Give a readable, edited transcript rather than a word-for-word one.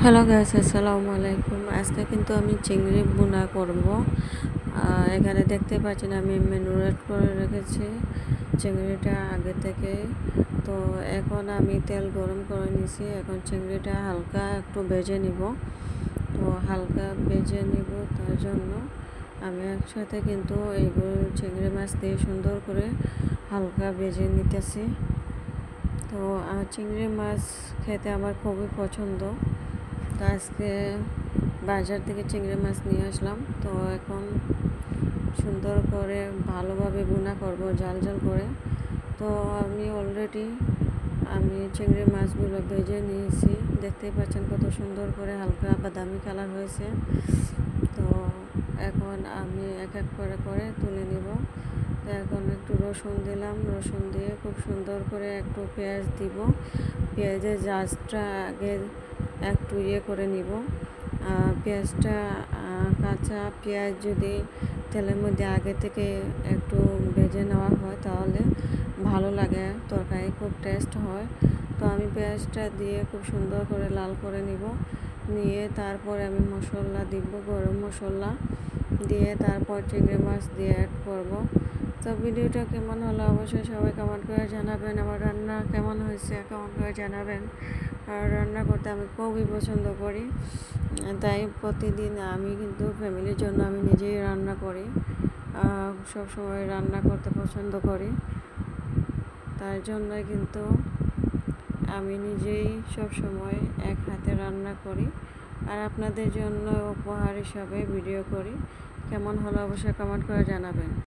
Hello guys, আসসালামু আলাইকুম। আজকে কিন্তু আমি চিংড়ি ভুনা করব। এখানে দেখতে পাচ্ছেন আমি ম্যারিনেট করে রেখেছি চিংড়িটা আগে থেকে। তো এখন আমি তেল গরম করে নিয়েছি। এখন চিংড়িটা হালকা একটু ভেজে নিব। তো হালকা ভেজে নিব, তার জন্য আমি একসাথে কিন্তু এইগুলো চিংড়ি মাছ দিয়ে সুন্দর করে হালকা ভেজে নিতেছি। তো চিংড়ি মাছ খেতে আমার খুবই পছন্দ। তো আজকে বাজার থেকে চিংড়ি মাছ নিয়ে আসলাম। তো এখন সুন্দর করে ভালোভাবে ভুনা করব, ঝাল ঝাল করে। তো আমি চিংড়ি মাছগুলো ভেজে নিয়েছি। দেখতেই পাচ্ছেন কত সুন্দর করে হালকা বাদামি কালার হয়েছে। তো এখন আমি এক এক করে তুলে নিব। তো এখন একটু রসুন দিলাম, রসুন দিয়ে খুব সুন্দর করে একটু পেঁয়াজ দিব। পেঁয়াজের জাজটা আগে একটু করে নিব। পেঁয়াজটা কাঁচা পেঁয়াজ যদি তেলের মধ্যে আগে থেকে একটু ভেজে নেওয়া হয় তাহলে ভালো লাগে, তরকারি খুব টেস্ট হয়। তো আমি পেঁয়াজটা দিয়ে খুব সুন্দর করে লাল করে নিয়ে তারপরে আমি মশলা দিব, গরম মশলা দিয়ে তারপর চিংড়ি মাছ দিয়ে অ্যাড করব। তো ভিডিওটা কেমন হলো অবশ্যই সবাই কমেন্ট করে জানাবেন। আমার রান্না কেমন হয়েছে কমেন্ট করে জানাবেন। আর রান্না করতে আমি খুবই পছন্দ করি, তাই প্রতিদিন আমি কিন্তু ফ্যামিলির জন্য আমি নিজেই রান্না করি। সব সময় রান্না করতে পছন্দ করি, তার জন্যই কিন্তু আমি নিজেই সব সময় এক হাতে রান্না করি আর আপনাদের জন্য উপহার হিসাবে ভিডিও করি। কেমন হলো অবশ্যই কমেন্ট করে জানাবেন।